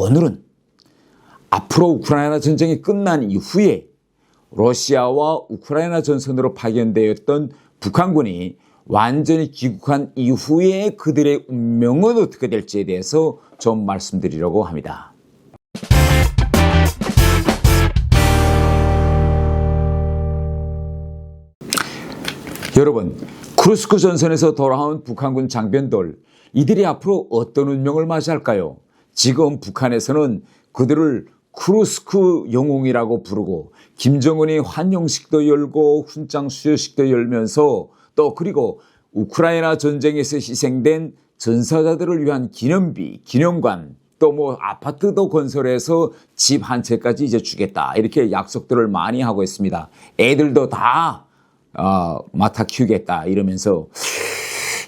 오늘은 앞으로 우크라이나 전쟁이 끝난 이후에 러시아와 우크라이나 전선으로 파견되었던 북한군이 완전히 귀국한 이후에 그들의 운명은 어떻게 될지에 대해서 좀 말씀드리려고 합니다. 여러분, 쿠르스크 전선에서 돌아온 북한군 장병들, 이들이 앞으로 어떤 운명을 맞이할까요? 지금 북한에서는 그들을 쿠르스크 영웅이라고 부르고 김정은이 환영식도 열고 훈장 수여식도 열면서 또 그리고 우크라이나 전쟁에서 희생된 전사자들을 위한 기념비, 기념관, 또 뭐 아파트도 건설해서 집 한 채까지 이제 주겠다, 이렇게 약속들을 많이 하고 있습니다. 애들도 다 맡아 키우겠다 이러면서.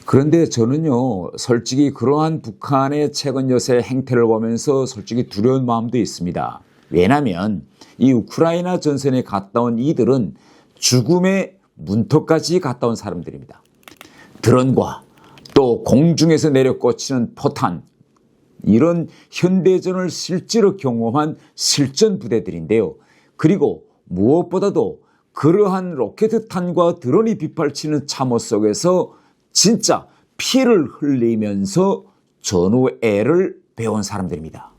그런데 저는요, 솔직히 그러한 북한의 최근 여세 행태를 보면서 솔직히 두려운 마음도 있습니다. 왜냐하면 이 우크라이나 전선에 갔다 온 이들은 죽음의 문턱까지 갔다 온 사람들입니다. 드론과 또 공중에서 내려 꽂히는 포탄, 이런 현대전을 실제로 경험한 실전 부대들인데요. 그리고 무엇보다도 그러한 로켓탄과 드론이 빗발치는 참호 속에서 진짜 피를 흘리면서 전우애를 배운 사람들입니다.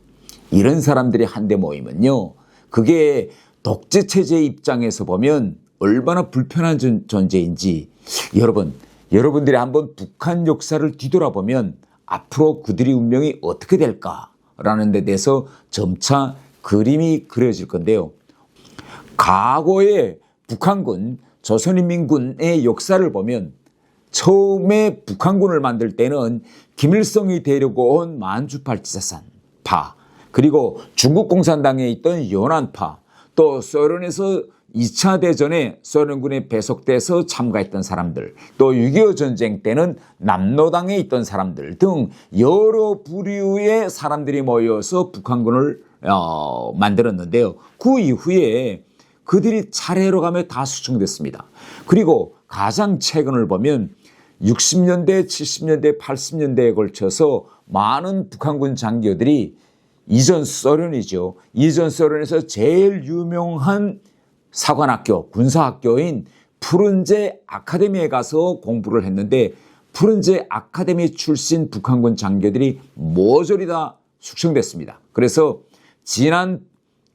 이런 사람들이 한데 모이면요, 그게 독재체제의 입장에서 보면 얼마나 불편한 존재인지 여러분들이 한번 북한 역사를 뒤돌아보면 앞으로 그들의 운명이 어떻게 될까라는 데 대해서 점차 그림이 그려질 건데요. 과거의 북한군, 조선인민군의 역사를 보면 처음에 북한군을 만들 때는 김일성이 데리고 온 만주팔지사산파, 그리고 중국공산당에 있던 연안파, 또 소련에서 2차 대전에 소련군에 배속돼서 참가했던 사람들, 또 6.25 전쟁 때는 남로당에 있던 사람들 등 여러 부류의 사람들이 모여서 북한군을 만들었는데요. 그 이후에 그들이 차례로 가며 다 수청됐습니다. 그리고 가장 최근을 보면 60년대, 70년대, 80년대에 걸쳐서 많은 북한군 장교들이 이전 소련이죠. 이전 소련에서 제일 유명한 사관학교, 군사학교인 푸른제 아카데미에 가서 공부를 했는데, 푸른제 아카데미 출신 북한군 장교들이 모조리 다 숙청됐습니다. 그래서 지난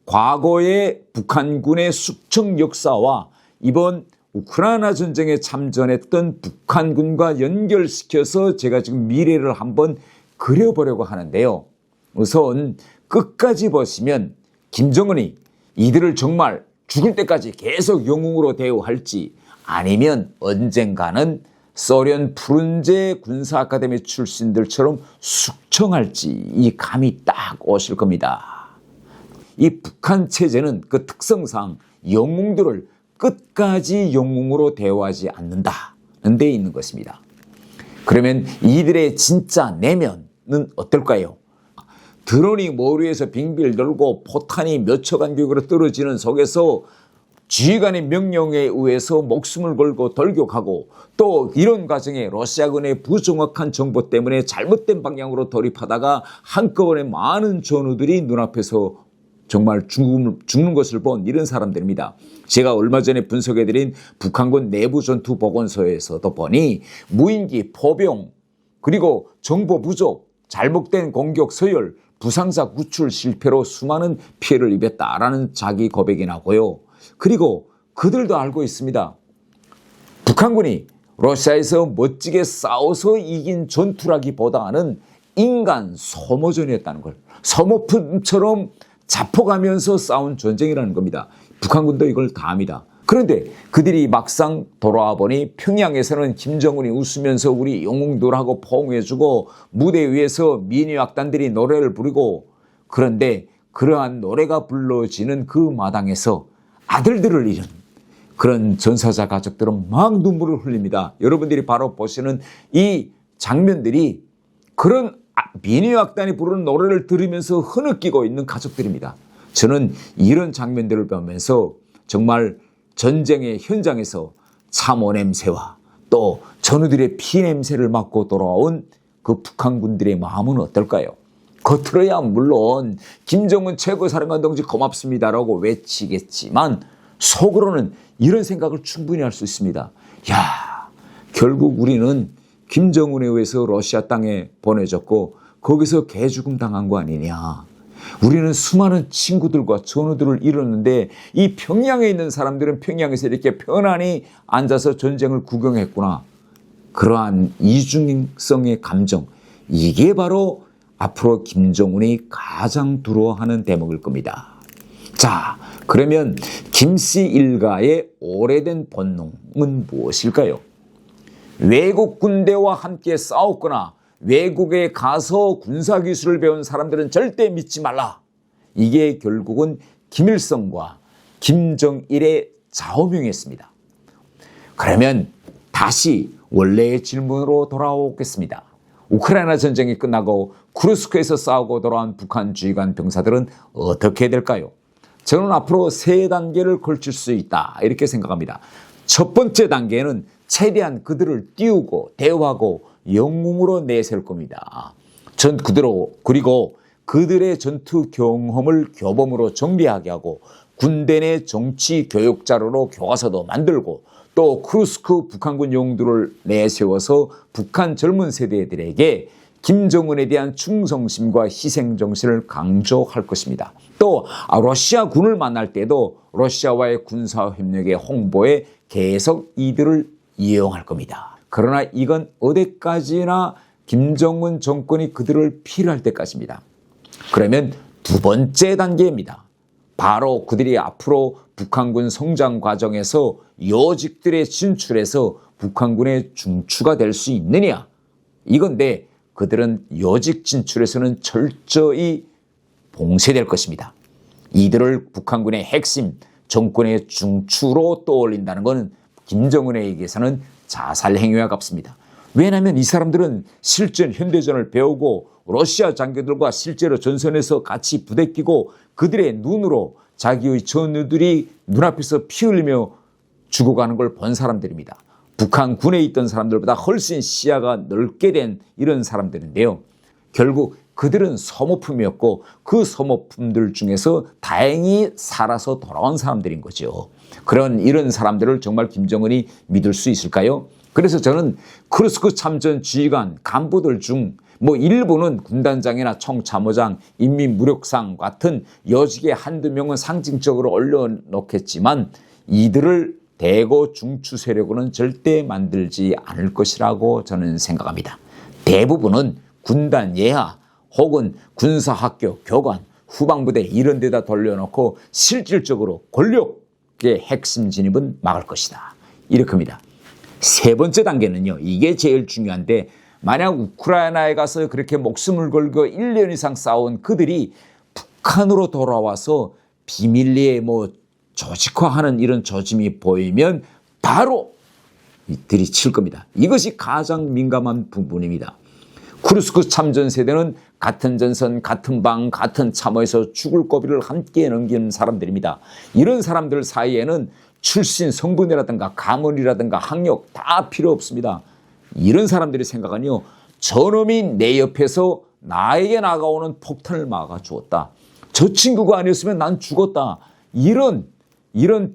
과거의 북한군의 숙청 역사와 이번 우크라이나 전쟁에 참전했던 북한군과 연결시켜서 제가 지금 미래를 한번 그려보려고 하는데요. 우선 끝까지 보시면 김정은이 이들을 정말 죽을 때까지 계속 영웅으로 대우할지, 아니면 언젠가는 소련 푸른제 군사아카데미 출신들처럼 숙청할지, 이 감이 딱 오실 겁니다. 이 북한 체제는 그 특성상 영웅들을 끝까지 영웅으로 대우하지 않는다는 데 있는 것입니다. 그러면 이들의 진짜 내면은 어떨까요? 드론이 머리에서 빙빙 돌고 포탄이 몇 초 간격으로 떨어지는 속에서 지휘관의 명령에 의해서 목숨을 걸고 돌격하고, 또 이런 과정에 러시아군의 부정확한 정보 때문에 잘못된 방향으로 돌입하다가 한꺼번에 많은 전우들이 눈앞에서 정말 죽는 것을 본 이런 사람들입니다. 제가 얼마 전에 분석해드린 북한군 내부 전투 보건소에서도 보니 무인기, 포병, 그리고 정보 부족, 잘못된 공격 서열, 부상자 구출 실패로 수많은 피해를 입었다라는 자기 고백이 나고요. 그리고 그들도 알고 있습니다. 북한군이 러시아에서 멋지게 싸워서 이긴 전투라기보다는 인간 소모전이었다는 걸, 소모품처럼 자폭하면서 싸운 전쟁이라는 겁니다. 북한군도 이걸 다 압니다. 그런데 그들이 막상 돌아와 보니 평양에서는 김정은이 웃으면서 우리 영웅들하고 포옹해주고 무대 위에서 민요악단들이 노래를 부르고, 그런데 그러한 노래가 불러지는 그 마당에서 아들들을 잃은 그런 전사자 가족들은 막 눈물을 흘립니다. 여러분들이 바로 보시는 이 장면들이 그런 민요악단이 부르는 노래를 들으면서 흐느끼고 있는 가족들입니다. 저는 이런 장면들을 보면서 정말 전쟁의 현장에서 참호 냄새와 또 전우들의 피 냄새를 맡고 돌아온 그 북한군들의 마음은 어떨까요? 겉으로야 물론 김정은 최고사령관 동지 고맙습니다라고 외치겠지만 속으로는 이런 생각을 충분히 할 수 있습니다. 야, 결국 우리는 김정은에 의해서 러시아 땅에 보내졌고 거기서 개죽음 당한 거 아니냐. 우리는 수많은 친구들과 전우들을 잃었는데 이 평양에 있는 사람들은 평양에서 이렇게 편안히 앉아서 전쟁을 구경했구나. 그러한 이중성의 감정, 이게 바로 앞으로 김정은이 가장 두려워하는 대목일 겁니다. 자, 그러면 김씨 일가의 오래된 본능은 무엇일까요? 외국 군대와 함께 싸웠거나 외국에 가서 군사기술을 배운 사람들은 절대 믿지 말라. 이게 결국은 김일성과 김정일의 좌우명이었습니다. 그러면 다시 원래의 질문으로 돌아오겠습니다. 우크라이나 전쟁이 끝나고 쿠르스크에서 싸우고 돌아온 북한 지휘관 병사들은 어떻게 될까요? 저는 앞으로 3단계를 걸칠 수 있다 이렇게 생각합니다. 첫 번째 단계는 최대한 그들을 띄우고 대우하고 영웅으로 내세울 겁니다. 그리고 그들의 전투 경험을 교범으로 정비하게 하고 군대 내 정치 교육 자료로 교과서도 만들고 또 쿠르스크 북한군 영웅들을 내세워서 북한 젊은 세대들에게 김정은에 대한 충성심과 희생정신을 강조할 것입니다. 또 러시아 군을 만날 때도 러시아와의 군사협력의 홍보에 계속 이들을 이용할 겁니다. 그러나 이건 어디까지나 김정은 정권이 그들을 필요할 때까지입니다. 그러면 두 번째 단계입니다. 바로 그들이 앞으로 북한군 성장 과정에서 요직들에 진출해서 북한군의 중추가 될 수 있느냐. 이건데 그들은 요직 진출에서는 철저히 봉쇄될 것입니다. 이들을 북한군의 핵심, 정권의 중추로 떠올린다는 것은 김정은에게서는 자살 행위와 같습니다. 왜냐하면 이 사람들은 실전 현대전을 배우고 러시아 장교들과 실제로 전선에서 같이 부대끼고 그들의 눈으로 자기의 전우들이 눈앞에서 피 흘리며 죽어가는 걸 본 사람들입니다. 북한 군에 있던 사람들보다 훨씬 시야가 넓게 된 이런 사람들인데요. 결국 그들은 소모품이었고 그 소모품들 중에서 다행히 살아서 돌아온 사람들인 거죠. 이런 사람들을 정말 김정은이 믿을 수 있을까요? 그래서 저는 쿠르스크 참전 지휘관 간부들 중 일부는 군단장이나 총참모장, 인민무력상 같은 여직의 한두 명은 상징적으로 올려놓겠지만 이들을 대거 중추 세력으로는 절대 만들지 않을 것이라고 저는 생각합니다. 대부분은 군단 예하 혹은 군사학교, 교관, 후방부대 이런 데다 돌려놓고 실질적으로 권력의 핵심 진입은 막을 것이다. 이렇게 합니다. 세 번째 단계는요. 이게 제일 중요한데 만약 우크라이나에 가서 그렇게 목숨을 걸고 1년 이상 싸운 그들이 북한으로 돌아와서 비밀리에 조직화하는 이런 조짐이 보이면 바로 들이칠 겁니다. 이것이 가장 민감한 부분입니다. 쿠르스크 참전 세대는 같은 전선, 같은 방, 같은 참호에서 죽을 고비를 함께 넘기는 사람들입니다. 이런 사람들 사이에는 출신, 성분이라든가 가문이라든가 학력 다 필요 없습니다. 이런 사람들이 생각은요. 저놈이 내 옆에서 나에게 나가오는 폭탄을 막아주었다. 저 친구가 아니었으면 난 죽었다. 이런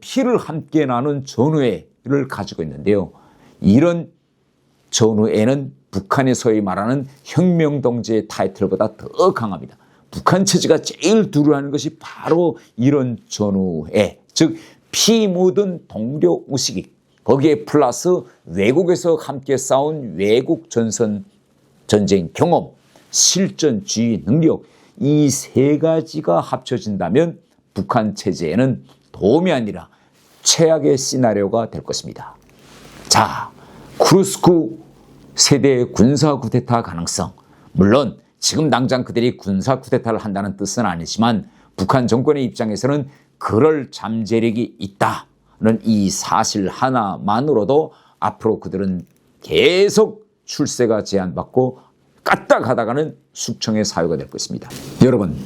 피를 함께 나눈 전우애를 가지고 있는데요. 이런 전우애는 북한의 소위 말하는 혁명동지의 타이틀보다 더 강합니다. 북한 체제가 제일 두려워하는 것이 바로 이런 전우애, 즉 피 묻은 동료 의식이 거기에 플러스 외국에서 함께 싸운 외국 전선 전쟁 경험, 실전 지휘 능력 이 세 가지가 합쳐진다면 북한 체제에는 도움이 아니라 최악의 시나리오가 될 것입니다. 자, 쿠르스크 세대의 군사 쿠데타 가능성. 물론 지금 당장 그들이 군사 쿠데타를 한다는 뜻은 아니지만 북한 정권의 입장에서는 그럴 잠재력이 있다는 이 사실 하나만으로도 앞으로 그들은 계속 출세가 제한받고 까딱하다가는 숙청의 사유가 될 것입니다. 여러분,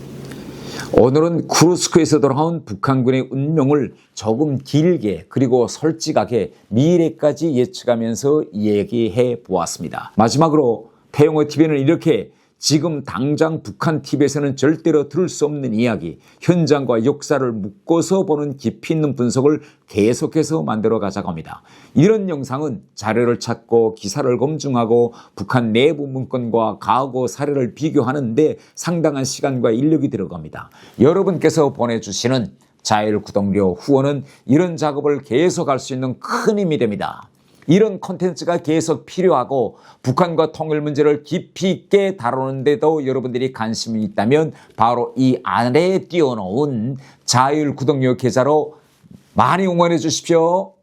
오늘은 쿠르스크에서 돌아온 북한군의 운명을 조금 길게 그리고 솔직하게 미래까지 예측하면서 얘기해 보았습니다. 마지막으로 태영호 TV는 이렇게 지금 당장 북한 TV에서는 절대로 들을 수 없는 이야기, 현장과 역사를 묶어서 보는 깊이 있는 분석을 계속해서 만들어 가자고 합니다. 이런 영상은 자료를 찾고 기사를 검증하고 북한 내부 문건과 과거 사례를 비교하는데 상당한 시간과 인력이 들어갑니다. 여러분께서 보내주시는 자율 구독료 후원은 이런 작업을 계속할 수 있는 큰 힘이 됩니다. 이런 콘텐츠가 계속 필요하고 북한과 통일 문제를 깊이 있게 다루는데도 여러분들이 관심이 있다면 바로 이 아래에 띄워놓은 자율 구독료 계좌로 많이 응원해 주십시오.